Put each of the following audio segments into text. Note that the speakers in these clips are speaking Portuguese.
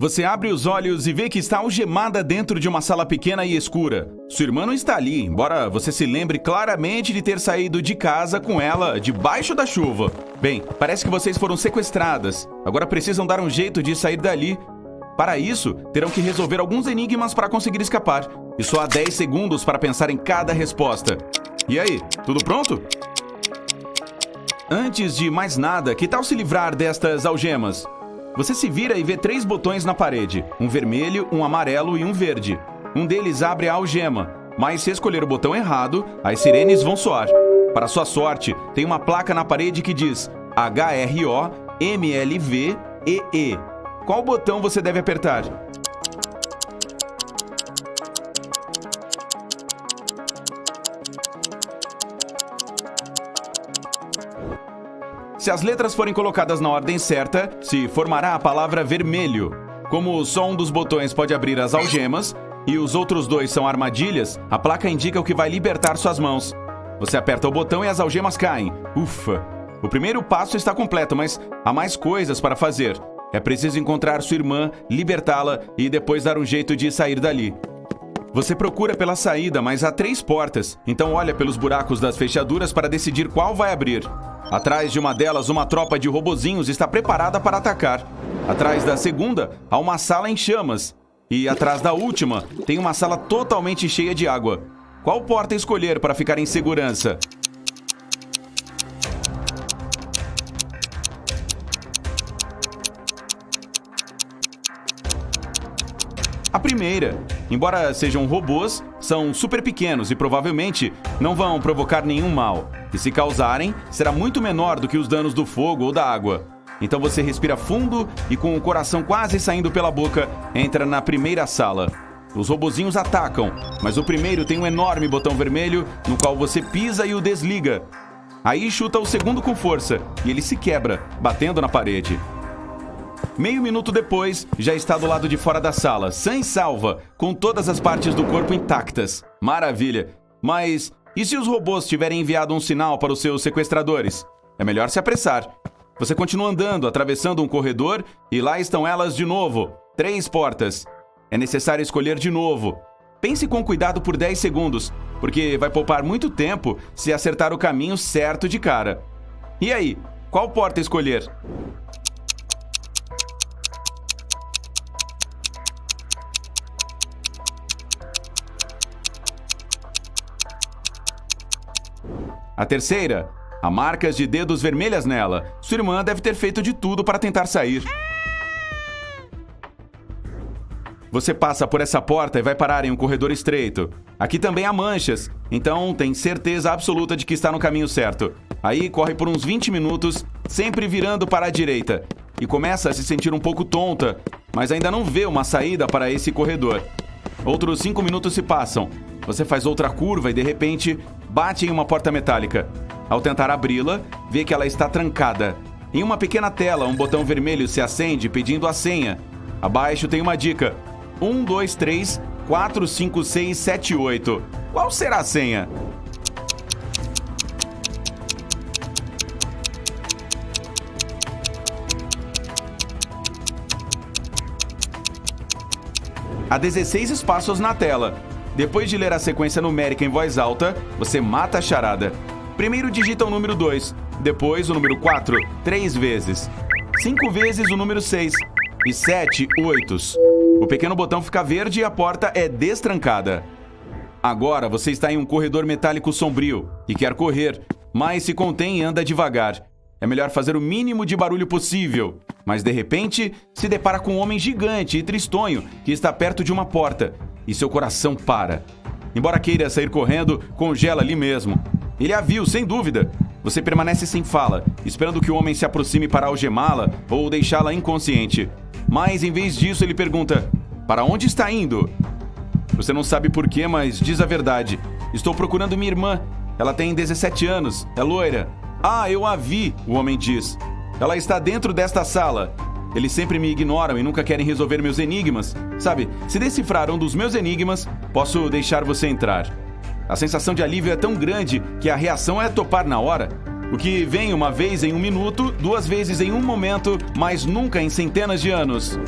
Você abre os olhos e vê que está algemada dentro de uma sala pequena e escura. Sua irmã não está ali, embora você se lembre claramente de ter saído de casa com ela debaixo da chuva. Bem, parece que vocês foram sequestradas. Agora precisam dar um jeito de sair dali. Para isso, terão que resolver alguns enigmas para conseguir escapar. E só há 10 segundos para pensar em cada resposta. E aí, tudo pronto? Antes de mais nada, que tal se livrar destas algemas? Você se vira e vê 3 botões na parede, um vermelho, um amarelo e um verde. Um deles abre a algema, mas se escolher o botão errado, as sirenes vão soar. Para sua sorte, tem uma placa na parede que diz HROMLVEE. Qual botão você deve apertar? Se as letras forem colocadas na ordem certa, se formará a palavra vermelho. Como só um dos botões pode abrir as algemas e os outros 2 são armadilhas, a placa indica o que vai libertar suas mãos. Você aperta o botão e as algemas caem. Ufa! O primeiro passo está completo, mas há mais coisas para fazer. É preciso encontrar sua irmã, libertá-la e depois dar um jeito de sair dali. Você procura pela saída, mas há 3 portas, então olha pelos buracos das fechaduras para decidir qual vai abrir. Atrás de uma delas, uma tropa de robozinhos está preparada para atacar. Atrás da segunda, há uma sala em chamas. E atrás da última, tem uma sala totalmente cheia de água. Qual porta escolher para ficar em segurança? A primeira. Embora sejam robôs, são super pequenos e provavelmente não vão provocar nenhum mal. E se causarem, será muito menor do que os danos do fogo ou da água. Então você respira fundo e com o coração quase saindo pela boca, entra na primeira sala. Os robozinhos atacam, mas o primeiro tem um enorme botão vermelho no qual você pisa e o desliga. Aí chuta o segundo com força e ele se quebra, batendo na parede. Meio minuto depois, já está do lado de fora da sala, sã e salva, com todas as partes do corpo intactas. Maravilha! Mas e se os robôs tiverem enviado um sinal para os seus sequestradores? É melhor se apressar. Você continua andando, atravessando um corredor, e lá estão elas de novo. 3 portas. É necessário escolher de novo. Pense com cuidado por 10 segundos, porque vai poupar muito tempo se acertar o caminho certo de cara. E aí, qual porta escolher? A terceira, há marcas de dedos vermelhas nela. Sua irmã deve ter feito de tudo para tentar sair. Você passa por essa porta e vai parar em um corredor estreito. Aqui também há manchas, então tem certeza absoluta de que está no caminho certo. Aí corre por uns 20 minutos, sempre virando para a direita. E começa a se sentir um pouco tonta, mas ainda não vê uma saída para esse corredor. Outros 5 minutos se passam. Você faz outra curva e, de repente, bate em uma porta metálica. Ao tentar abri-la, vê que ela está trancada. Em uma pequena tela, um botão vermelho se acende pedindo a senha. Abaixo tem uma dica. 1, 2, 3, 4, 5, 6, 7, 8. Qual será a senha? Há 16 espaços na tela. Depois de ler a sequência numérica em voz alta, você mata a charada. Primeiro digita o número 2, depois o número 4, 3 vezes. 5 vezes o número 6 e 7 oitos. O pequeno botão fica verde e a porta é destrancada. Agora você está em um corredor metálico sombrio e quer correr, mas se contém e anda devagar. É melhor fazer o mínimo de barulho possível. Mas de repente, se depara com um homem gigante e tristonho que está perto de uma porta. E seu coração para. Embora queira sair correndo, congela ali mesmo. Ele a viu, sem dúvida. Você permanece sem fala, esperando que o homem se aproxime para algemá-la ou deixá-la inconsciente. Mas, em vez disso, ele pergunta: para onde está indo? Você não sabe porquê, mas diz a verdade. Estou procurando minha irmã. Ela tem 17 anos, é loira. Ah, eu a vi, o homem diz. Ela está dentro desta sala. Eles sempre me ignoram e nunca querem resolver meus enigmas. Sabe, se decifrar um dos meus enigmas, posso deixar você entrar. A sensação de alívio é tão grande que a reação é topar na hora. O que vem uma vez em um minuto, 2 vezes em um momento, mas nunca em centenas de anos.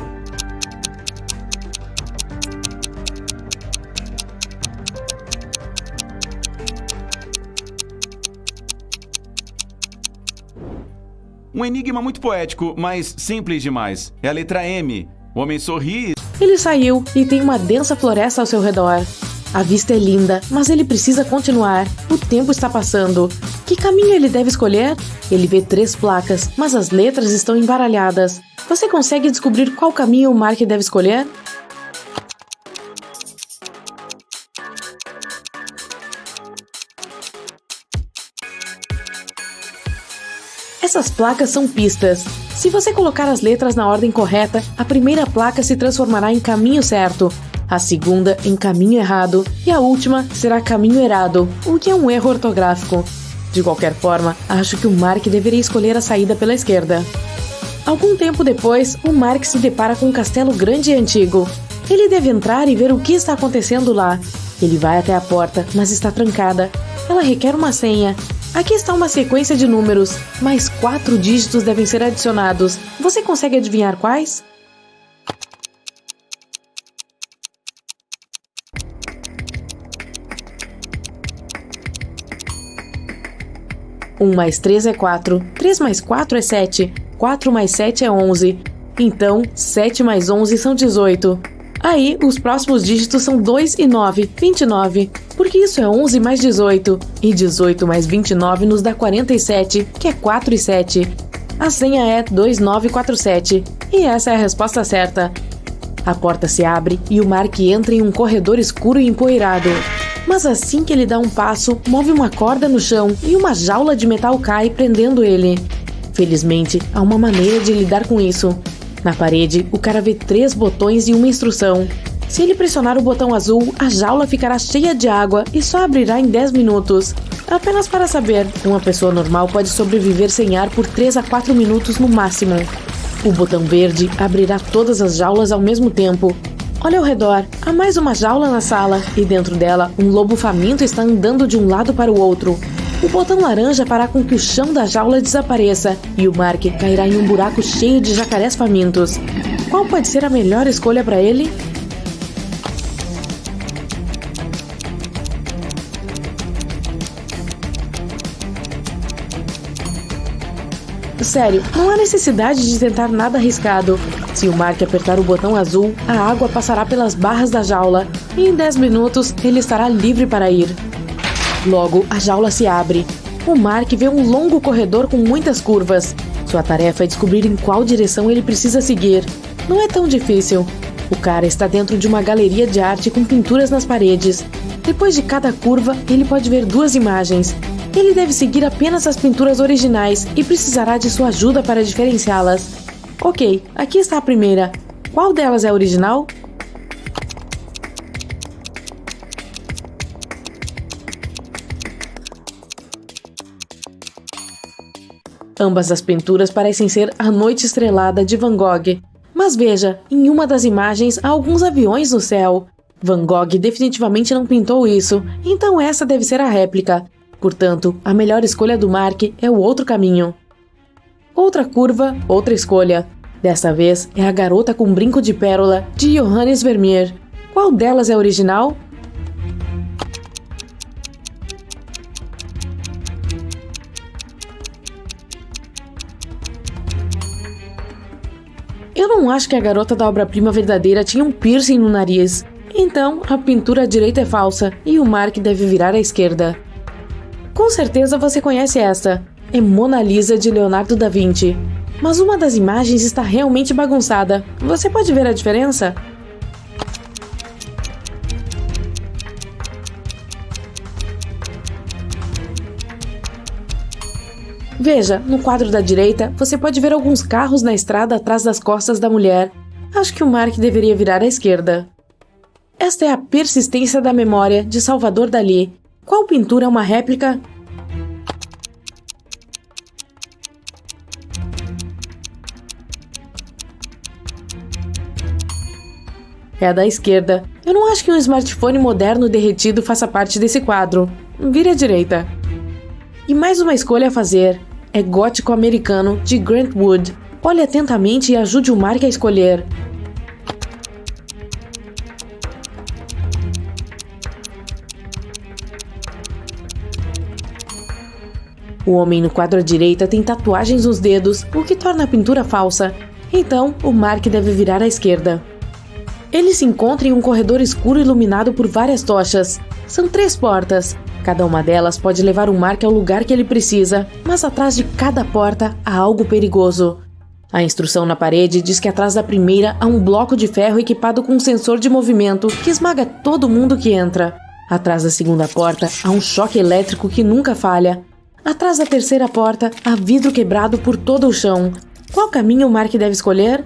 Um enigma muito poético, mas simples demais. É a letra M. O homem sorri. Ele saiu e tem uma densa floresta ao seu redor. A vista é linda, mas ele precisa continuar. O tempo está passando. Que caminho ele deve escolher? Ele vê 3 placas, mas as letras estão embaralhadas. Você consegue descobrir qual caminho o Mark deve escolher? Essas placas são pistas. Se você colocar as letras na ordem correta, a primeira placa se transformará em caminho certo, a segunda em caminho errado e a última será caminho errado, o que é um erro ortográfico. De qualquer forma, acho que o Mark deveria escolher a saída pela esquerda. Algum tempo depois, o Mark se depara com um castelo grande e antigo. Ele deve entrar e ver o que está acontecendo lá. Ele vai até a porta, mas está trancada. Ela requer uma senha. Aqui está uma sequência de números, mais 4 dígitos devem ser adicionados. Você consegue adivinhar quais? Um mais 3 é 4, 3 mais 4 é 7, 4 mais 7 é 11. Então, 7 mais 11 são 18. Aí, os próximos dígitos são 2 e 9, 29, porque isso é 11 mais 18, e 18 mais 29 nos dá 47, que é 4 e 7. A senha é 2947, e essa é a resposta certa. A porta se abre e o Mark entra em um corredor escuro e empoeirado. Mas assim que ele dá um passo, move uma corda no chão e uma jaula de metal cai, prendendo ele. Felizmente, há uma maneira de lidar com isso. Na parede, o cara vê 3 botões e uma instrução. Se ele pressionar o botão azul, a jaula ficará cheia de água e só abrirá em 10 minutos. Apenas para saber, uma pessoa normal pode sobreviver sem ar por 3 a 4 minutos no máximo. O botão verde abrirá todas as jaulas ao mesmo tempo. Olha ao redor, há mais uma jaula na sala e dentro dela um lobo faminto está andando de um lado para o outro. O botão laranja fará com que o chão da jaula desapareça e o Mark cairá em um buraco cheio de jacarés famintos. Qual pode ser a melhor escolha para ele? Sério, não há necessidade de tentar nada arriscado. Se o Mark apertar o botão azul, a água passará pelas barras da jaula e em 10 minutos ele estará livre para ir. Logo, a jaula se abre. O Mark vê um longo corredor com muitas curvas. Sua tarefa é descobrir em qual direção ele precisa seguir. Não é tão difícil. O cara está dentro de uma galeria de arte com pinturas nas paredes. Depois de cada curva, ele pode ver 2 imagens. Ele deve seguir apenas as pinturas originais e precisará de sua ajuda para diferenciá-las. Ok, aqui está a primeira. Qual delas é a original? Ambas as pinturas parecem ser A Noite Estrelada de Van Gogh. Mas veja, em uma das imagens há alguns aviões no céu. Van Gogh definitivamente não pintou isso, então essa deve ser a réplica. Portanto, a melhor escolha do Mark é o outro caminho. Outra curva, outra escolha. Desta vez é A Garota com Brinco de Pérola, de Johannes Vermeer. Qual delas é original? Eu não acho que a garota da obra-prima verdadeira tinha um piercing no nariz. Então, a pintura à direita é falsa e o Mark deve virar à esquerda. Com certeza você conhece esta. É Mona Lisa de Leonardo da Vinci. Mas uma das imagens está realmente bagunçada. Você pode ver a diferença? Veja, no quadro da direita, você pode ver alguns carros na estrada atrás das costas da mulher. Acho que o Mark deveria virar à esquerda. Esta é A Persistência da Memória, de Salvador Dalí. Qual pintura é uma réplica? É a da esquerda. Eu não acho que um smartphone moderno derretido faça parte desse quadro. Vire à direita. E mais uma escolha a fazer. É Gótico Americano, de Grant Wood. Olhe atentamente e ajude o Mark a escolher. O homem no quadro à direita tem tatuagens nos dedos, o que torna a pintura falsa. Então, o Mark deve virar à esquerda. Ele se encontra em um corredor escuro iluminado por várias tochas. São 3 portas. Cada uma delas pode levar o Mark ao lugar que ele precisa, mas atrás de cada porta há algo perigoso. A instrução na parede diz que atrás da primeira há um bloco de ferro equipado com um sensor de movimento que esmaga todo mundo que entra. Atrás da segunda porta há um choque elétrico que nunca falha. Atrás da terceira porta há vidro quebrado por todo o chão. Qual caminho o Mark deve escolher?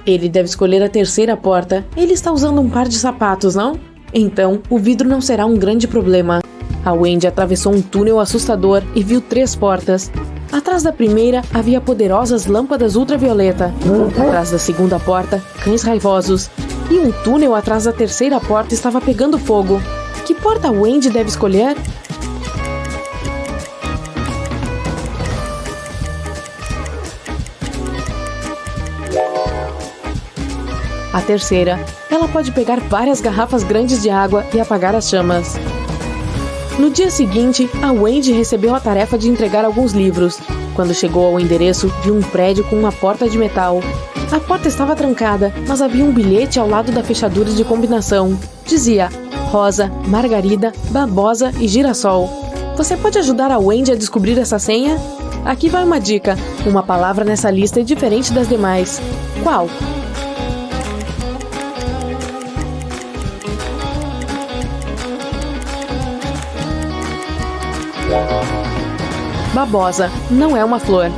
Ele deve escolher a terceira porta. Ele está usando um par de sapatos, não? Então, o vidro não será um grande problema. A Wendy atravessou um túnel assustador e viu 3 portas. Atrás da primeira havia poderosas lâmpadas ultravioleta. Atrás da segunda porta, cães raivosos. E um túnel atrás da terceira porta estava pegando fogo. Que porta a Wendy deve escolher? A terceira. Ela pode pegar várias garrafas grandes de água e apagar as chamas. No dia seguinte, a Wendy recebeu a tarefa de entregar alguns livros. Quando chegou ao endereço, viu um prédio com uma porta de metal. A porta estava trancada, mas havia um bilhete ao lado da fechadura de combinação. Dizia: Rosa, Margarida, Babosa e Girassol. Você pode ajudar a Wendy a descobrir essa senha? Aqui vai uma dica. Uma palavra nessa lista é diferente das demais. Qual? Babosa, não é uma flor.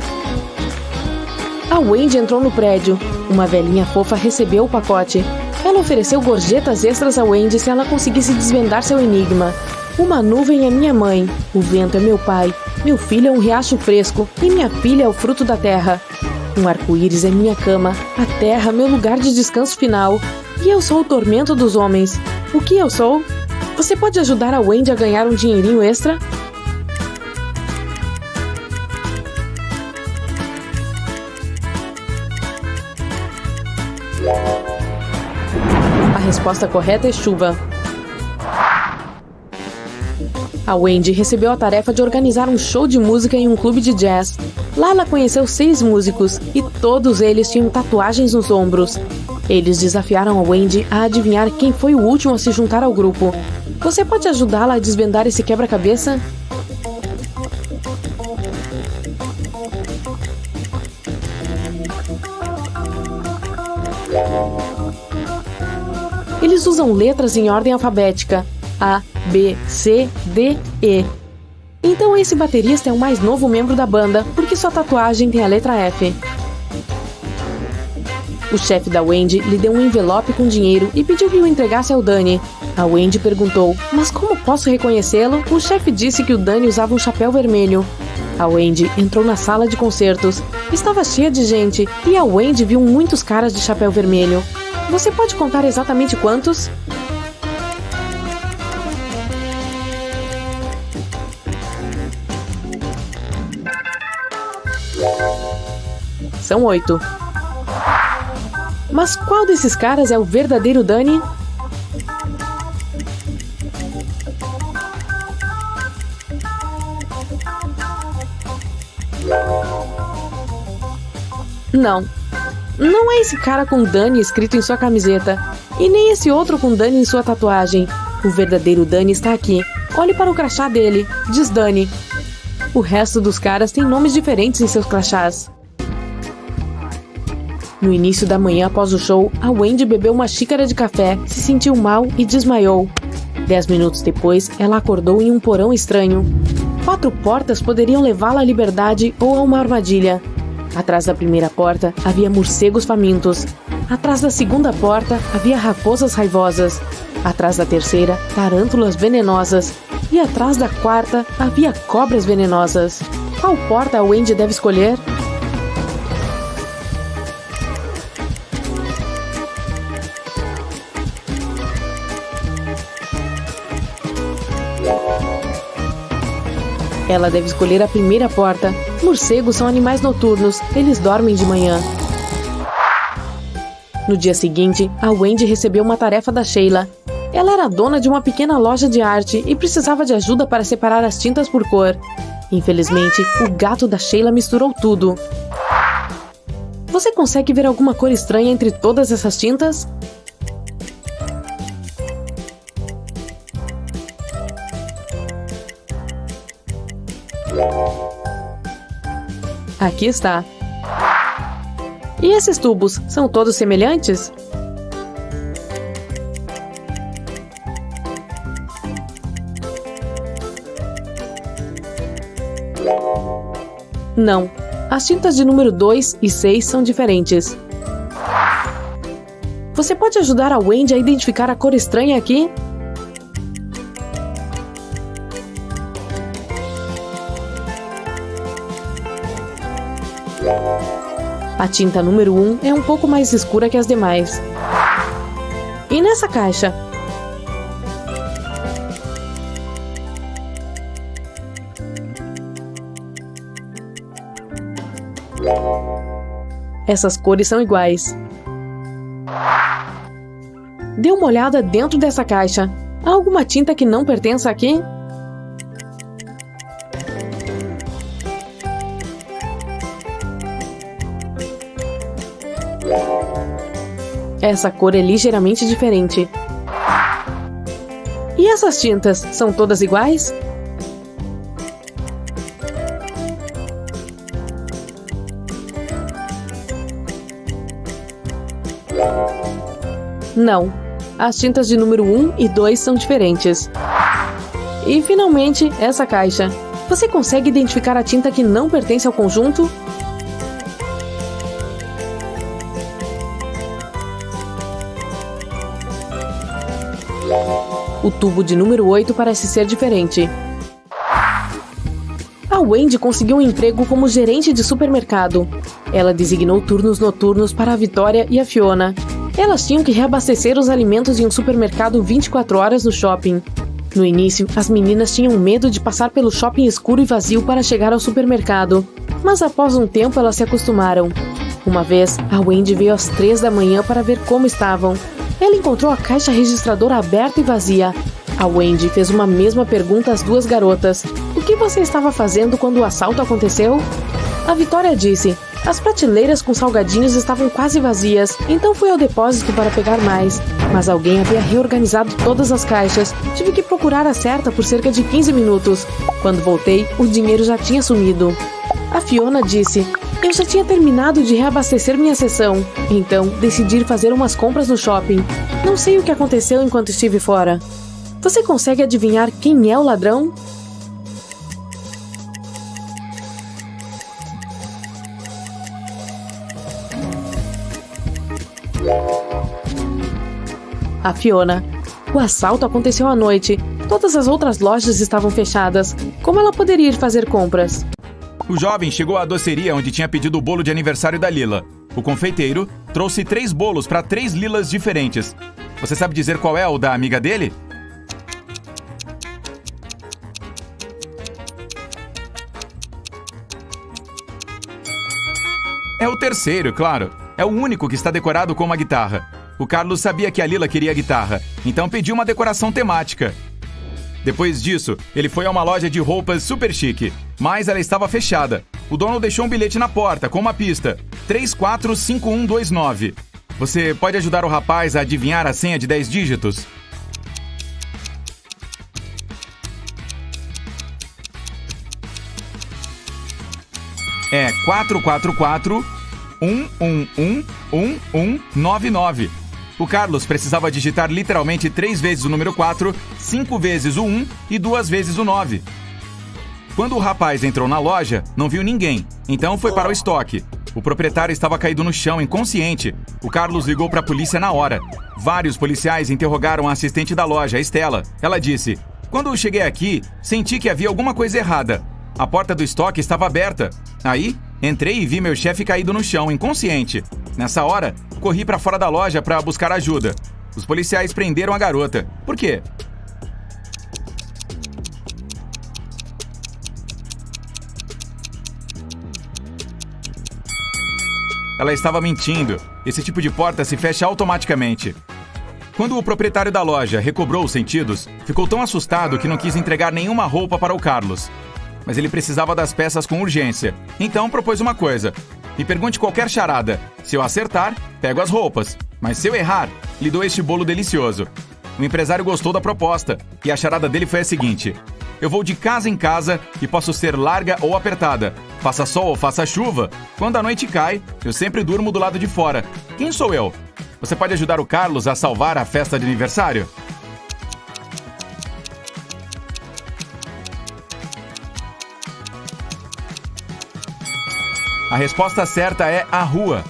A Wendy entrou no prédio. Uma velhinha fofa recebeu o pacote. Ela ofereceu gorjetas extras a Wendy se ela conseguisse desvendar seu enigma. Uma nuvem é minha mãe, o vento é meu pai, meu filho é um riacho fresco e minha filha é o fruto da terra. Um arco-íris é minha cama, a terra meu lugar de descanso final. E eu sou o tormento dos homens. O que eu sou? Você pode ajudar a Wendy a ganhar um dinheirinho extra? A resposta correta é chuva. A Wendy recebeu a tarefa de organizar um show de música em um clube de jazz. Lá ela conheceu 6 músicos e todos eles tinham tatuagens nos ombros. Eles desafiaram a Wendy a adivinhar quem foi o último a se juntar ao grupo. Você pode ajudá-la a desvendar esse quebra-cabeça? Eles usam letras em ordem alfabética: A, B, C, D, E. Então esse baterista é o mais novo membro da banda, porque sua tatuagem tem a letra F. O chefe da Wendy lhe deu um envelope com dinheiro e pediu que o entregasse ao Danny. A Wendy perguntou: mas como posso reconhecê-lo? O chefe disse que o Danny usava um chapéu vermelho. A Wendy entrou na sala de concertos. Estava cheia de gente e a Wendy viu muitos caras de chapéu vermelho. Você pode contar exatamente quantos? São 8. Mas qual desses caras é o verdadeiro Danny? Não. Não é esse cara com Danny escrito em sua camiseta. E nem esse outro com Danny em sua tatuagem. O verdadeiro Danny está aqui. Olhe para o crachá dele. Diz Danny. O resto dos caras tem nomes diferentes em seus crachás. No início da manhã após o show, a Wendy bebeu uma xícara de café, se sentiu mal e desmaiou. 10 minutos depois, ela acordou em um porão estranho. 4 portas poderiam levá-la à liberdade ou a uma armadilha. Atrás da primeira porta, havia morcegos famintos. Atrás da segunda porta, havia raposas raivosas. Atrás da terceira, tarântulas venenosas. E atrás da quarta, havia cobras venenosas. Qual porta a Wendy deve escolher? Ela deve escolher a primeira porta. Morcegos são animais noturnos, eles dormem de manhã. No dia seguinte, a Wendy recebeu uma tarefa da Sheila. Ela era dona de uma pequena loja de arte e precisava de ajuda para separar as tintas por cor. Infelizmente, o gato da Sheila misturou tudo. Você consegue ver alguma cor estranha entre todas essas tintas? Aqui está. E esses tubos, são todos semelhantes? Não. As tintas de número 2 e 6 são diferentes. Você pode ajudar a Wendy a identificar a cor estranha aqui? A tinta número 1 é um pouco mais escura que as demais. E nessa caixa? Essas cores são iguais. Dê uma olhada dentro dessa caixa. Há alguma tinta que não pertença aqui? Essa cor é ligeiramente diferente. E essas tintas, são todas iguais? Não. As tintas de número 1 e 2 são diferentes. E, finalmente, essa caixa. Você consegue identificar a tinta que não pertence ao conjunto? O tubo de número 8 parece ser diferente. A Wendy conseguiu um emprego como gerente de supermercado. Ela designou turnos noturnos para a Vitória e a Fiona. Elas tinham que reabastecer os alimentos em um supermercado 24 horas no shopping. No início, as meninas tinham medo de passar pelo shopping escuro e vazio para chegar ao supermercado. Mas após um tempo elas se acostumaram. Uma vez, a Wendy veio às 3 da manhã para ver como estavam. Ela encontrou a caixa registradora aberta e vazia. A Wendy fez uma mesma pergunta às duas garotas. O que você estava fazendo quando o assalto aconteceu? A Vitória disse: as prateleiras com salgadinhos estavam quase vazias, então fui ao depósito para pegar mais. Mas alguém havia reorganizado todas as caixas. Tive que procurar a certa por cerca de 15 minutos. Quando voltei, o dinheiro já tinha sumido. A Fiona disse: eu já tinha terminado de reabastecer minha sessão, então decidi ir fazer umas compras no shopping. Não sei o que aconteceu enquanto estive fora. Você consegue adivinhar quem é o ladrão? A Fiona. O assalto aconteceu à noite. Todas as outras lojas estavam fechadas. Como ela poderia ir fazer compras? O jovem chegou à doceria onde tinha pedido o bolo de aniversário da Lila. O confeiteiro trouxe 3 bolos para 3 Lilas diferentes. Você sabe dizer qual é o da amiga dele? É o terceiro, claro. É o único que está decorado com uma guitarra. O Carlos sabia que a Lila queria guitarra, então pediu uma decoração temática. Depois disso, ele foi a uma loja de roupas super chique, mas ela estava fechada. O dono deixou um bilhete na porta com uma pista: 345129. Você pode ajudar o rapaz a adivinhar a senha de 10 dígitos? É 444-111-1199. O Carlos precisava digitar literalmente 3 vezes o número 4, 5 vezes o 1 e 2 vezes o 9. Quando o rapaz entrou na loja, não viu ninguém, então foi para o estoque. O proprietário estava caído no chão, inconsciente. O Carlos ligou para a polícia na hora. Vários policiais interrogaram a assistente da loja, a Estela. Ela disse: quando eu cheguei aqui, senti que havia alguma coisa errada. A porta do estoque estava aberta. Aí, entrei e vi meu chefe caído no chão, inconsciente. Nessa hora, corri para fora da loja para buscar ajuda. Os policiais prenderam a garota. Por quê? Ela estava mentindo. Esse tipo de porta se fecha automaticamente. Quando o proprietário da loja recobrou os sentidos, ficou tão assustado que não quis entregar nenhuma roupa para o Carlos. Mas ele precisava das peças com urgência. Então propôs uma coisa. Me pergunte qualquer charada. Se eu acertar, pego as roupas. Mas se eu errar, lhe dou este bolo delicioso. O empresário gostou da proposta e a charada dele foi a seguinte: eu vou de casa em casa e posso ser larga ou apertada. Faça sol ou faça chuva, quando a noite cai, eu sempre durmo do lado de fora. Quem sou eu? Você pode ajudar o Carlos a salvar a festa de aniversário? A resposta certa é a rua.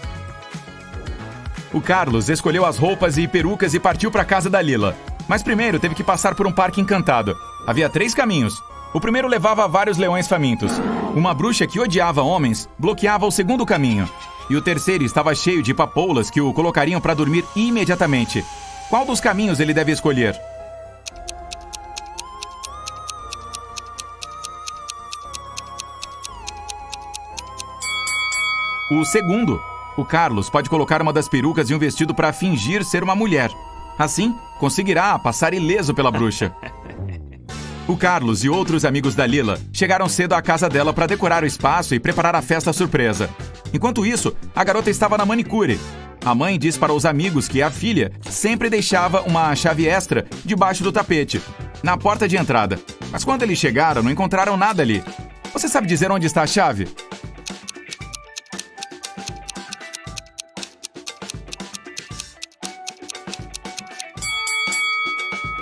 O Carlos escolheu as roupas e perucas e partiu para a casa da Lila. Mas primeiro teve que passar por um parque encantado. Havia 3 caminhos. O primeiro levava a vários leões famintos. Uma bruxa que odiava homens bloqueava o segundo caminho. E o terceiro estava cheio de papoulas que o colocariam para dormir imediatamente. Qual dos caminhos ele deve escolher? O segundo. O Carlos pode colocar uma das perucas e um vestido para fingir ser uma mulher. Assim, conseguirá passar ileso pela bruxa. O Carlos e outros amigos da Lila chegaram cedo à casa dela para decorar o espaço e preparar a festa surpresa. Enquanto isso, a garota estava na manicure. A mãe diz para os amigos que a filha sempre deixava uma chave extra debaixo do tapete, na porta de entrada. Mas quando eles chegaram, não encontraram nada ali. Você sabe dizer onde está a chave?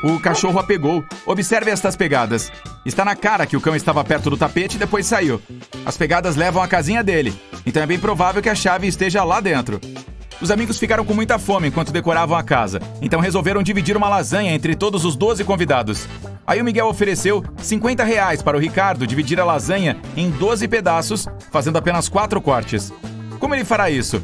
O cachorro a pegou. Observe estas pegadas. Está na cara que o cão estava perto do tapete e depois saiu. As pegadas levam à casinha dele, então é bem provável que a chave esteja lá dentro. Os amigos ficaram com muita fome enquanto decoravam a casa, então resolveram dividir uma lasanha entre todos os 12 convidados. Aí o Miguel ofereceu R$50 para o Ricardo dividir a lasanha em 12 pedaços, fazendo apenas 4 cortes. Como ele fará isso?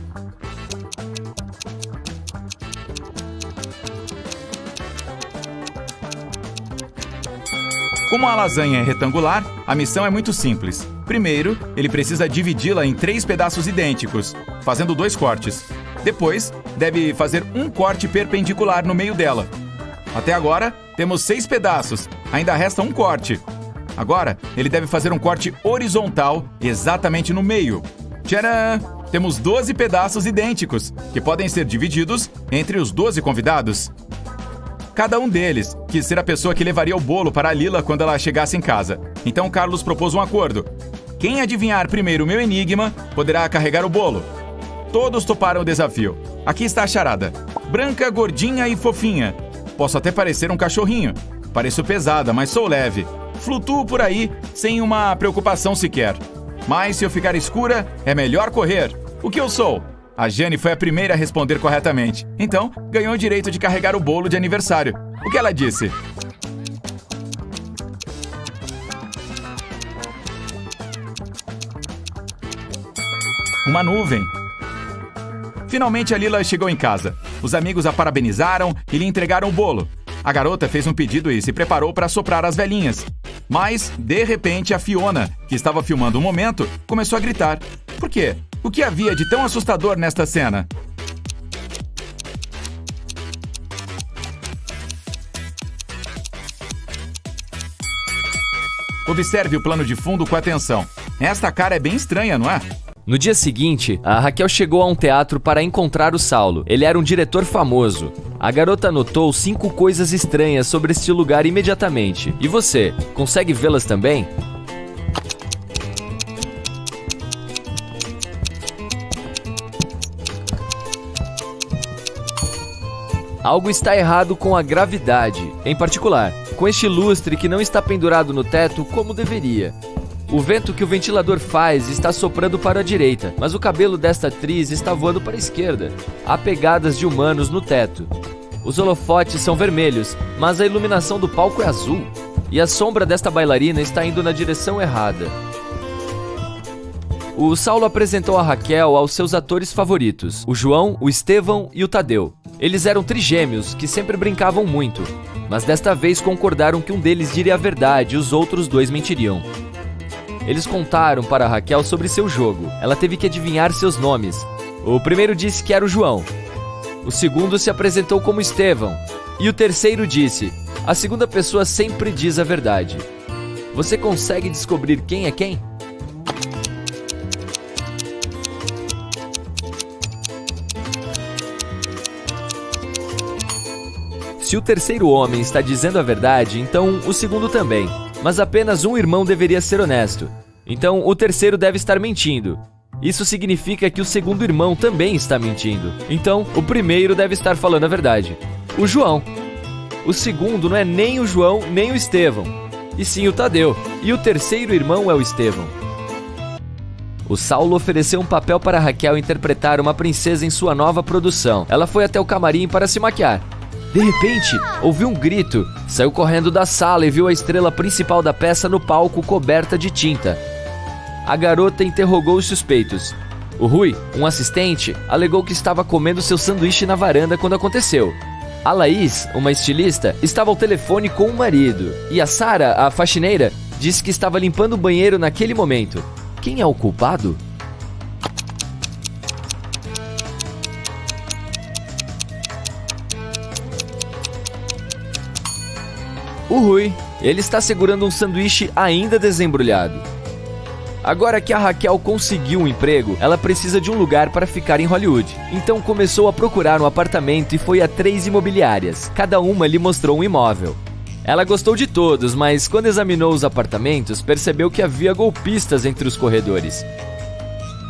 Como a lasanha é retangular, a missão é muito simples. Primeiro, ele precisa dividi-la em 3 pedaços idênticos, fazendo 2 cortes. Depois, deve fazer um corte perpendicular no meio dela. Até agora, temos 6 pedaços, ainda resta um corte. Agora, ele deve fazer um corte horizontal exatamente no meio. Tcharam! Temos 12 pedaços idênticos, que podem ser divididos entre os 12 convidados. Cada um deles quis ser a pessoa que levaria o bolo para a Lila quando ela chegasse em casa. Então Carlos propôs um acordo. Quem adivinhar primeiro o meu enigma poderá carregar o bolo. Todos toparam o desafio. Aqui está a charada. Branca, gordinha e fofinha. Posso até parecer um cachorrinho. Pareço pesada, mas sou leve. Flutuo por aí sem uma preocupação sequer. Mas se eu ficar escura, é melhor correr. O que eu sou? A Jane foi a primeira a responder corretamente. Então, ganhou o direito de carregar o bolo de aniversário. O que ela disse? Uma nuvem. Finalmente a Lila chegou em casa. Os amigos a parabenizaram e lhe entregaram o bolo. A garota fez um pedido e se preparou para soprar as velhinhas. Mas, de repente, a Fiona, que estava filmando o momento, começou a gritar. Por quê? O que havia de tão assustador nesta cena? Observe o plano de fundo com atenção. Esta cara é bem estranha, não é? No dia seguinte, a Raquel chegou a um teatro para encontrar o Saulo. Ele era um diretor famoso. A garota notou 5 coisas estranhas sobre este lugar imediatamente. E você, consegue vê-las também? Algo está errado com a gravidade, em particular, com este lustre que não está pendurado no teto como deveria. O vento que o ventilador faz está soprando para a direita, mas o cabelo desta atriz está voando para a esquerda. Há pegadas de humanos no teto. Os holofotes são vermelhos, mas a iluminação do palco é azul. E a sombra desta bailarina está indo na direção errada. O Saulo apresentou a Raquel aos seus atores favoritos, o João, o Estevão e o Tadeu. Eles eram trigêmeos que sempre brincavam muito, mas desta vez concordaram que um deles diria a verdade e os outros 2 mentiriam. Eles contaram para Raquel sobre seu jogo. Ela teve que adivinhar seus nomes. O primeiro disse que era o João. O segundo se apresentou como Estevão. E o terceiro disse: a segunda pessoa sempre diz a verdade. Você consegue descobrir quem é quem? Se o terceiro homem está dizendo a verdade, então o segundo também. Mas apenas um irmão deveria ser honesto. Então o terceiro deve estar mentindo. Isso significa que o segundo irmão também está mentindo. Então o primeiro deve estar falando a verdade. O João. O segundo não é nem o João nem o Estevão, e sim o Tadeu. E o terceiro irmão é o Estevão. O Saulo ofereceu um papel para Raquel interpretar uma princesa em sua nova produção. Ela foi até o camarim para se maquiar. De repente, ouviu um grito, saiu correndo da sala e viu a estrela principal da peça no palco coberta de tinta. A garota interrogou os suspeitos. O Rui, um assistente, alegou que estava comendo seu sanduíche na varanda quando aconteceu. A Laís, uma estilista, estava ao telefone com o marido. E a Sara, a faxineira, disse que estava limpando o banheiro naquele momento. Quem é o culpado? O Rui. Ele está segurando um sanduíche ainda desembrulhado. Agora que a Raquel conseguiu um emprego, ela precisa de um lugar para ficar em Hollywood. Então começou a procurar um apartamento e foi a 3 imobiliárias. Cada uma lhe mostrou um imóvel. Ela gostou de todos, mas quando examinou os apartamentos, percebeu que havia golpistas entre os corredores.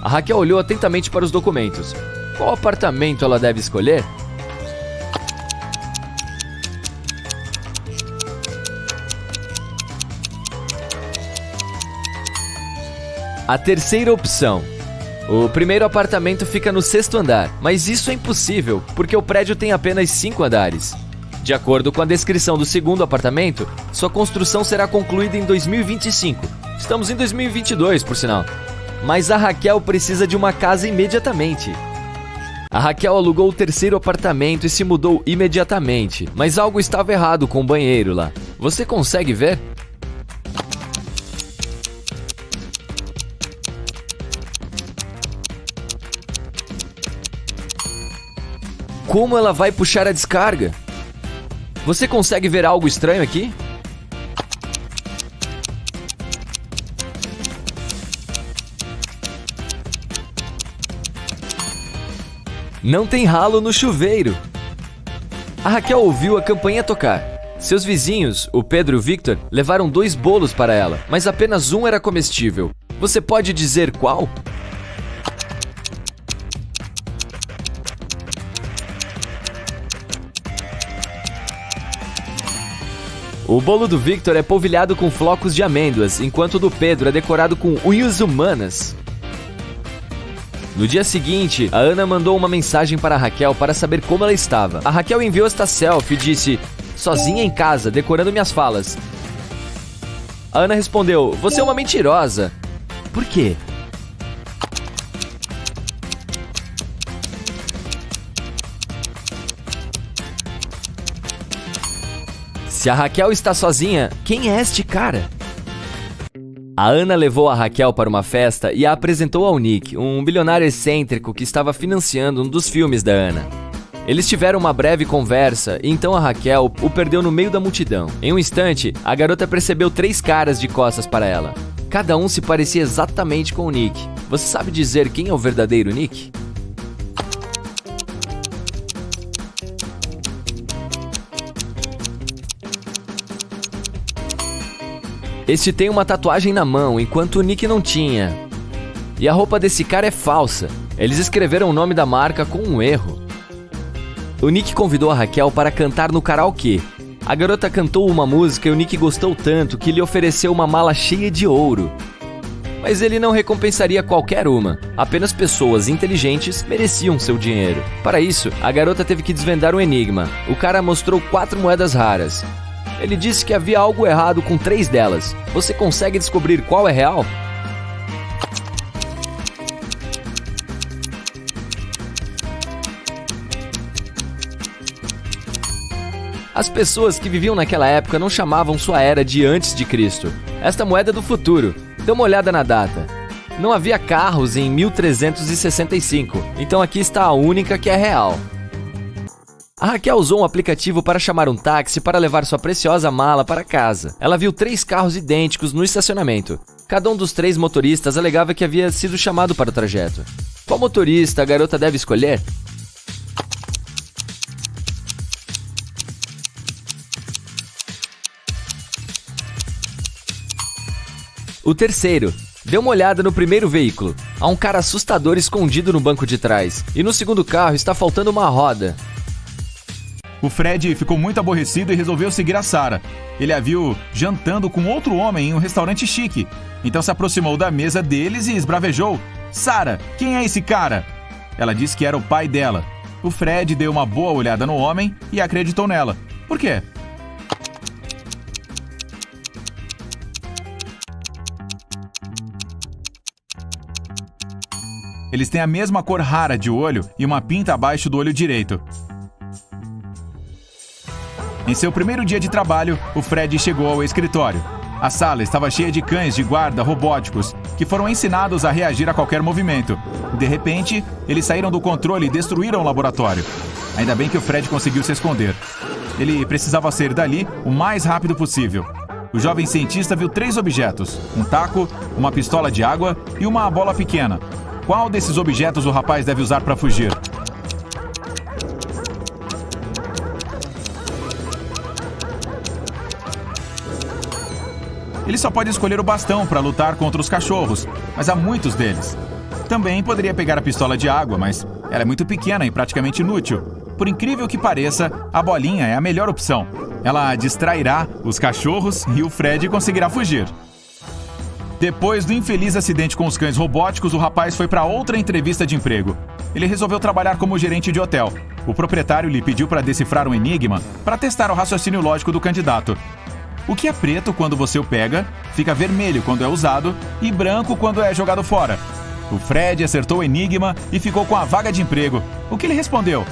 A Raquel olhou atentamente para os documentos. Qual apartamento ela deve escolher? A terceira opção. O primeiro apartamento fica no 6º andar, mas isso é impossível, porque o prédio tem apenas 5 andares. De acordo com a descrição do segundo apartamento, sua construção será concluída em 2025. Estamos em 2022, por sinal. Mas a Raquel precisa de uma casa imediatamente. A Raquel alugou o terceiro apartamento e se mudou imediatamente, mas algo estava errado com o banheiro lá. Você consegue ver? Como ela vai puxar a descarga? Você consegue ver algo estranho aqui? Não tem ralo no chuveiro. A Raquel ouviu a campainha tocar. Seus vizinhos, o Pedro e o Victor, levaram 2 bolos para ela, mas apenas um era comestível. Você pode dizer qual? O bolo do Victor é polvilhado com flocos de amêndoas, enquanto o do Pedro é decorado com unhas humanas. No dia seguinte, a Ana mandou uma mensagem para a Raquel para saber como ela estava. A Raquel enviou esta selfie e disse: sozinha em casa, decorando minhas falas. A Ana respondeu: você é uma mentirosa. Por quê? Se a Raquel está sozinha, quem é este cara? A Ana levou a Raquel para uma festa e a apresentou ao Nick, um bilionário excêntrico que estava financiando um dos filmes da Ana. Eles tiveram uma breve conversa e então a Raquel o perdeu no meio da multidão. Em um instante, a garota percebeu 3 caras de costas para ela. Cada um se parecia exatamente com o Nick. Você sabe dizer quem é o verdadeiro Nick? Este tem uma tatuagem na mão, enquanto o Nick não tinha. E a roupa desse cara é falsa. Eles escreveram o nome da marca com um erro. O Nick convidou a Raquel para cantar no karaokê. A garota cantou uma música e o Nick gostou tanto que lhe ofereceu uma mala cheia de ouro. Mas ele não recompensaria qualquer uma. Apenas pessoas inteligentes mereciam seu dinheiro. Para isso, a garota teve que desvendar um enigma. O cara mostrou 4 moedas raras. Ele disse que havia algo errado com 3 delas. Você consegue descobrir qual é real? As pessoas que viviam naquela época não chamavam sua era de antes de Cristo. Esta moeda é do futuro. Dê uma olhada na data. Não havia carros em 1365, então aqui está a única que é real. A Raquel usou um aplicativo para chamar um táxi para levar sua preciosa mala para casa. Ela viu 3 carros idênticos no estacionamento. Cada um dos 3 motoristas alegava que havia sido chamado para o trajeto. Qual motorista a garota deve escolher? O terceiro. Dê uma olhada no primeiro veículo. Há um cara assustador escondido no banco de trás. E no segundo carro está faltando uma roda. O Fred ficou muito aborrecido e resolveu seguir a Sarah. Ele a viu jantando com outro homem em um restaurante chique. Então se aproximou da mesa deles e esbravejou: "Sarah, quem é esse cara?" Ela disse que era o pai dela. O Fred deu uma boa olhada no homem e acreditou nela. Por quê? Eles têm a mesma cor rara de olho e uma pinta abaixo do olho direito. Em seu primeiro dia de trabalho, o Fred chegou ao escritório. A sala estava cheia de cães de guarda robóticos, que foram ensinados a reagir a qualquer movimento. De repente, eles saíram do controle e destruíram o laboratório. Ainda bem que o Fred conseguiu se esconder. Ele precisava sair dali o mais rápido possível. O jovem cientista viu 3 objetos: um taco, uma pistola de água e uma bola pequena. Qual desses objetos o rapaz deve usar para fugir? Ele só pode escolher o bastão para lutar contra os cachorros, mas há muitos deles. Também poderia pegar a pistola de água, mas ela é muito pequena e praticamente inútil. Por incrível que pareça, a bolinha é a melhor opção. Ela distrairá os cachorros e o Fred conseguirá fugir. Depois do infeliz acidente com os cães robóticos, o rapaz foi para outra entrevista de emprego. Ele resolveu trabalhar como gerente de hotel. O proprietário lhe pediu para decifrar um enigma para testar o raciocínio lógico do candidato. O que é preto quando você o pega, fica vermelho quando é usado e branco quando é jogado fora. O Fred acertou o enigma e ficou com a vaga de emprego. O que ele respondeu?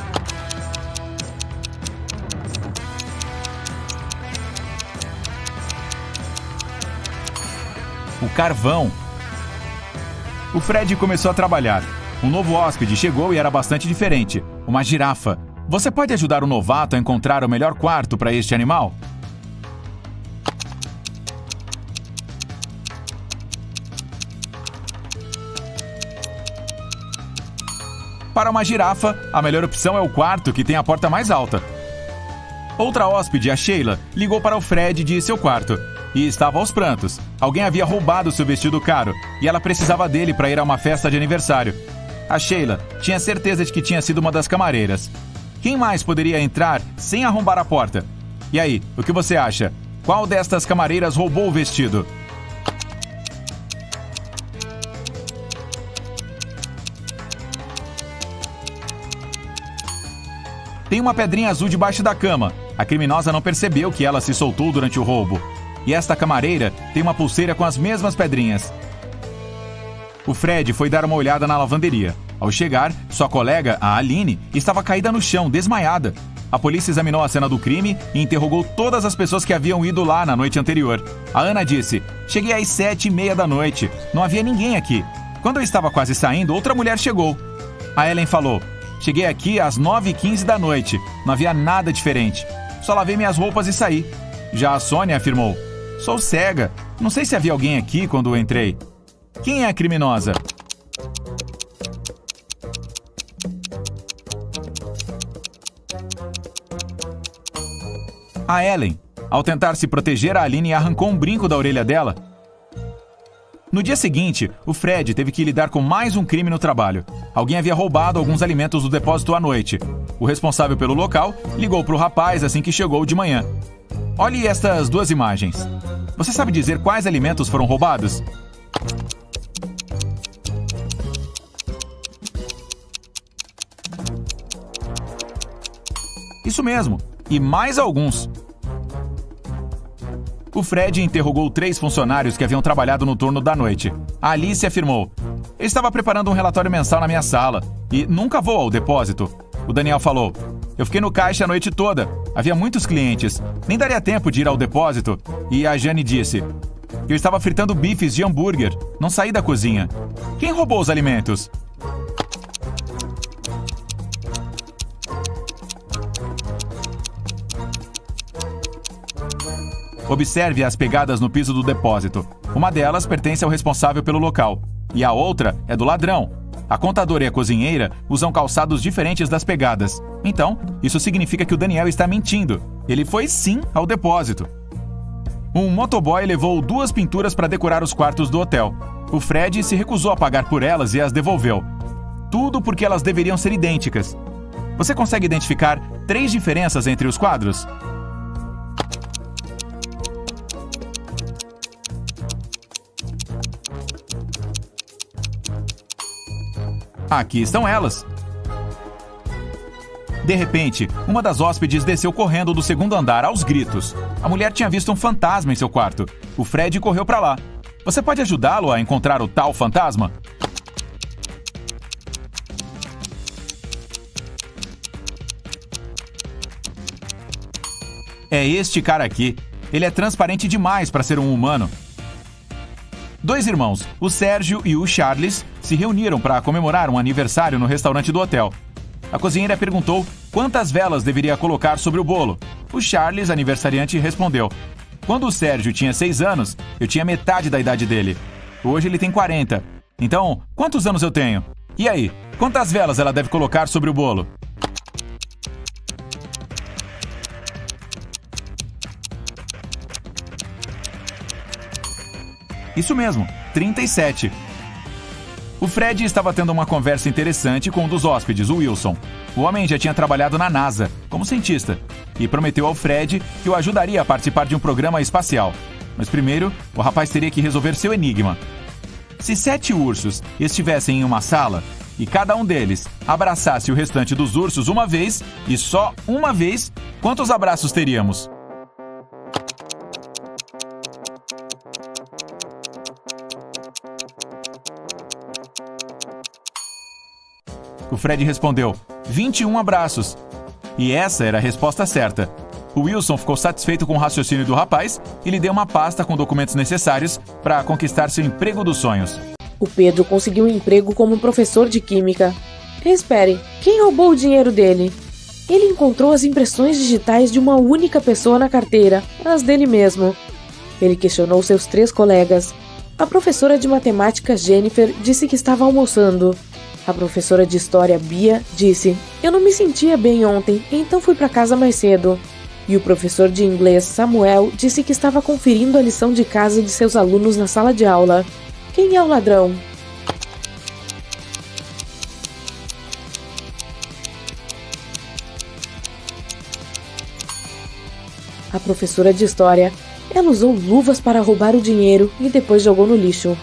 O carvão. O Fred começou a trabalhar. Um novo hóspede chegou e era bastante diferente. Uma girafa. Você pode ajudar o novato a encontrar o melhor quarto para este animal? Para uma girafa, a melhor opção é o quarto que tem a porta mais alta. Outra hóspede, a Sheila, ligou para o Fred de seu quarto e estava aos prantos. Alguém havia roubado seu vestido caro e ela precisava dele para ir a uma festa de aniversário. A Sheila tinha certeza de que tinha sido uma das camareiras. Quem mais poderia entrar sem arrombar a porta? E aí, o que você acha? Qual destas camareiras roubou o vestido? Tem uma pedrinha azul debaixo da cama. A criminosa não percebeu que ela se soltou durante o roubo. E esta camareira tem uma pulseira com as mesmas pedrinhas. O Fred foi dar uma olhada na lavanderia. Ao chegar, sua colega, a Aline, estava caída no chão, desmaiada. A polícia examinou a cena do crime e interrogou todas as pessoas que haviam ido lá na noite anterior. A Ana disse: "Cheguei às 7h30 da noite. Não havia ninguém aqui. Quando eu estava quase saindo, outra mulher chegou." A Ellen falou: "Cheguei aqui às 9h15 da noite. Não havia nada diferente. Só lavei minhas roupas e saí." Já a Sônia afirmou: "Sou cega. Não sei se havia alguém aqui quando eu entrei." Quem é a criminosa? A Ellen. Ao tentar se proteger, a Aline arrancou um brinco da orelha dela. No dia seguinte, o Fred teve que lidar com mais um crime no trabalho. Alguém havia roubado alguns alimentos do depósito à noite. O responsável pelo local ligou para o rapaz assim que chegou de manhã. Olhe estas 2 imagens. Você sabe dizer quais alimentos foram roubados? Isso mesmo, e mais alguns. O Fred interrogou 3 funcionários que haviam trabalhado no turno da noite. A Alice afirmou: "Eu estava preparando um relatório mensal na minha sala e nunca vou ao depósito." O Daniel falou: "Eu fiquei no caixa a noite toda. Havia muitos clientes. Nem daria tempo de ir ao depósito." E a Jane disse: Eu estava fritando bifes de hambúrguer. Não saí da cozinha. Quem roubou os alimentos? Observe as pegadas no piso do depósito. Uma delas pertence ao responsável pelo local, e a outra é do ladrão. A contadora e a cozinheira usam calçados diferentes das pegadas. Então, isso significa que o Daniel está mentindo. Ele foi sim ao depósito. Um motoboy levou 2 pinturas para decorar os quartos do hotel. O Fred se recusou a pagar por elas e as devolveu. Tudo porque elas deveriam ser idênticas. Você consegue identificar 3 diferenças entre os quadros? Aqui estão elas. De repente, uma das hóspedes desceu correndo do 2º andar aos gritos. A mulher tinha visto um fantasma em seu quarto. O Fred correu para lá. Você pode ajudá-lo a encontrar o tal fantasma? É este cara aqui. Ele é transparente demais para ser um humano. 2 irmãos, o Sérgio e o Charles, se reuniram para comemorar um aniversário no restaurante do hotel. A cozinheira perguntou quantas velas deveria colocar sobre o bolo. O Charles, aniversariante, respondeu: quando o Sérgio tinha 6 anos, eu tinha metade da idade dele. Hoje ele tem 40. Então, quantos anos eu tenho? E aí, quantas velas ela deve colocar sobre o bolo? Isso mesmo, 37. O Fred estava tendo uma conversa interessante com um dos hóspedes, o Wilson. O homem já tinha trabalhado na NASA, como cientista, e prometeu ao Fred que o ajudaria a participar de um programa espacial. Mas primeiro, o rapaz teria que resolver seu enigma. Se 7 ursos estivessem em uma sala e cada um deles abraçasse o restante dos ursos uma vez, e só uma vez, quantos abraços teríamos? O Fred respondeu: 21 abraços. E essa era a resposta certa. O Wilson ficou satisfeito com o raciocínio do rapaz e lhe deu uma pasta com documentos necessários para conquistar seu emprego dos sonhos. O Pedro conseguiu um emprego como professor de química. Espere, quem roubou o dinheiro dele? Ele encontrou as impressões digitais de uma única pessoa na carteira, as dele mesmo. Ele questionou seus 3 colegas. A professora de matemática Jennifer disse que estava almoçando. A professora de história Bia disse: eu não me sentia bem ontem, então fui para casa mais cedo. E o professor de inglês Samuel disse que estava conferindo a lição de casa de seus alunos na sala de aula. Quem é o ladrão? A professora de história. Ela usou luvas para roubar o dinheiro e depois jogou no lixo.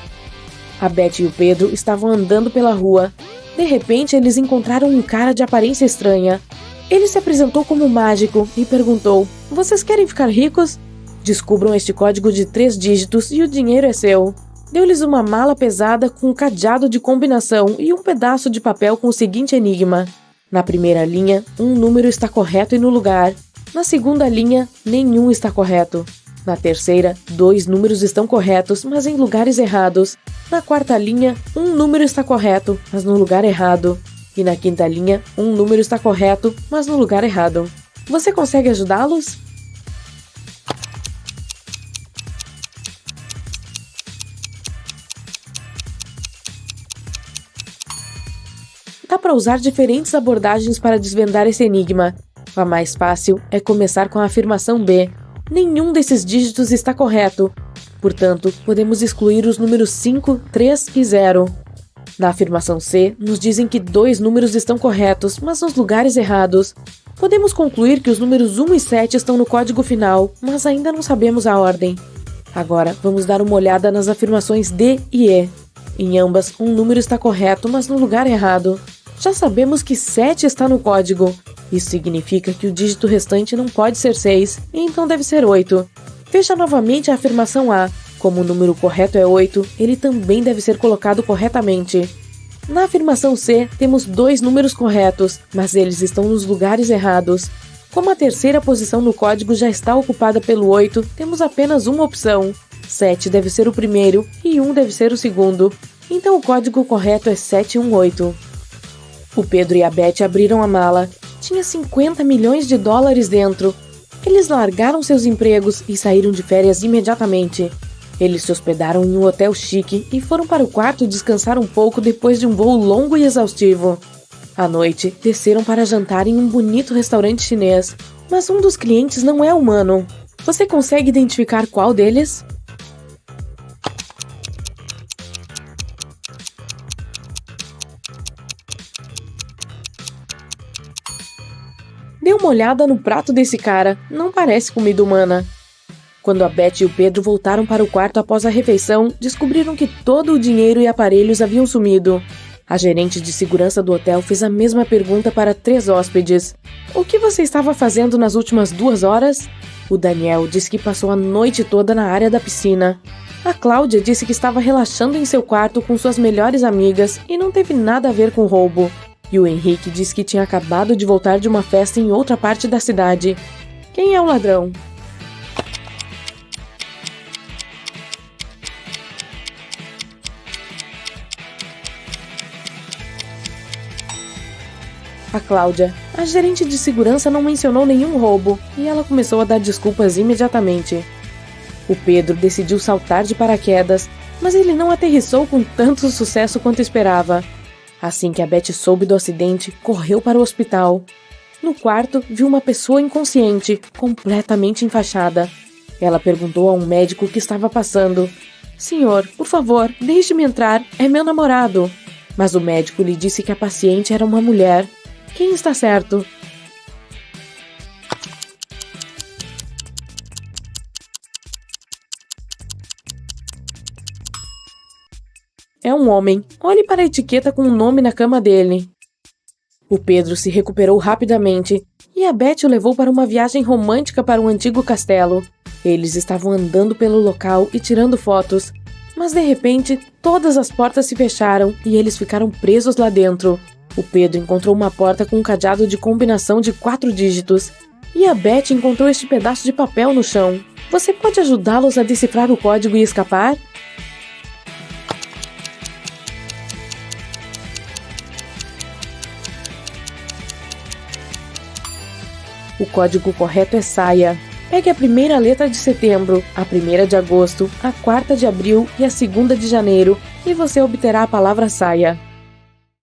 A Beth e o Pedro estavam andando pela rua. De repente, eles encontraram um cara de aparência estranha. Ele se apresentou como mágico e perguntou: vocês querem ficar ricos? Descubram este código de 3 dígitos e o dinheiro é seu. Deu-lhes uma mala pesada com um cadeado de combinação e um pedaço de papel com o seguinte enigma. Na primeira linha, um número está correto e no lugar. Na segunda linha, nenhum está correto. Na terceira, 2 números estão corretos, mas em lugares errados. Na quarta linha, um número está correto, mas no lugar errado. E na quinta linha, um número está correto, mas no lugar errado. Você consegue ajudá-los? Dá para usar diferentes abordagens para desvendar esse enigma. A mais fácil é começar com a afirmação B. Nenhum desses dígitos está correto. Portanto, podemos excluir os números 5, 3 e 0. Na afirmação C, nos dizem que 2 números estão corretos, mas nos lugares errados. Podemos concluir que os números 1 e 7 estão no código final, mas ainda não sabemos a ordem. Agora, vamos dar uma olhada nas afirmações D e E. Em ambas, um número está correto, mas no lugar errado. Já sabemos que 7 está no código. Isso significa que o dígito restante não pode ser 6, então deve ser 8. Veja novamente a afirmação A. Como o número correto é 8, ele também deve ser colocado corretamente. Na afirmação C, temos 2 números corretos, mas eles estão nos lugares errados. Como a terceira posição no código já está ocupada pelo 8, temos apenas uma opção. 7 deve ser o primeiro e 1 deve ser o segundo. Então o código correto é 718. O Pedro e a Beth abriram a mala. Tinha 50 milhões de dólares dentro. Eles largaram seus empregos e saíram de férias imediatamente. Eles se hospedaram em um hotel chique e foram para o quarto descansar um pouco depois de um voo longo e exaustivo. À noite, desceram para jantar em um bonito restaurante chinês, mas um dos clientes não é humano. Você consegue identificar qual deles? Dê uma olhada no prato desse cara, não parece comida humana. Quando a Beth e o Pedro voltaram para o quarto após a refeição, descobriram que todo o dinheiro e aparelhos haviam sumido. A gerente de segurança do hotel fez a mesma pergunta para 3 hóspedes. O que você estava fazendo nas últimas 2 horas? O Daniel disse que passou a noite toda na área da piscina. A Cláudia disse que estava relaxando em seu quarto com suas melhores amigas e não teve nada a ver com o roubo. E o Henrique disse que tinha acabado de voltar de uma festa em outra parte da cidade. Quem é o ladrão? A Cláudia, a gerente de segurança, não mencionou nenhum roubo e ela começou a dar desculpas imediatamente. O Pedro decidiu saltar de paraquedas, mas ele não aterrissou com tanto sucesso quanto esperava. Assim que a Beth soube do acidente, correu para o hospital. No quarto, viu uma pessoa inconsciente, completamente enfaixada. Ela perguntou a um médico o que estava passando. Senhor, por favor, deixe-me entrar, é meu namorado. Mas o médico lhe disse que a paciente era uma mulher. Quem está certo? É um homem. Olhe para a etiqueta com o nome na cama dele. O Pedro se recuperou rapidamente e a Beth o levou para uma viagem romântica para um antigo castelo. Eles estavam andando pelo local e tirando fotos, mas de repente todas as portas se fecharam e eles ficaram presos lá dentro. O Pedro encontrou uma porta com um cadeado de combinação de 4 dígitos e a Beth encontrou este pedaço de papel no chão. Você pode ajudá-los a decifrar o código e escapar? O código correto é saia. Pegue a primeira letra de setembro, a 1ª de agosto, a 4ª de abril e a 2ª de janeiro e você obterá a palavra saia.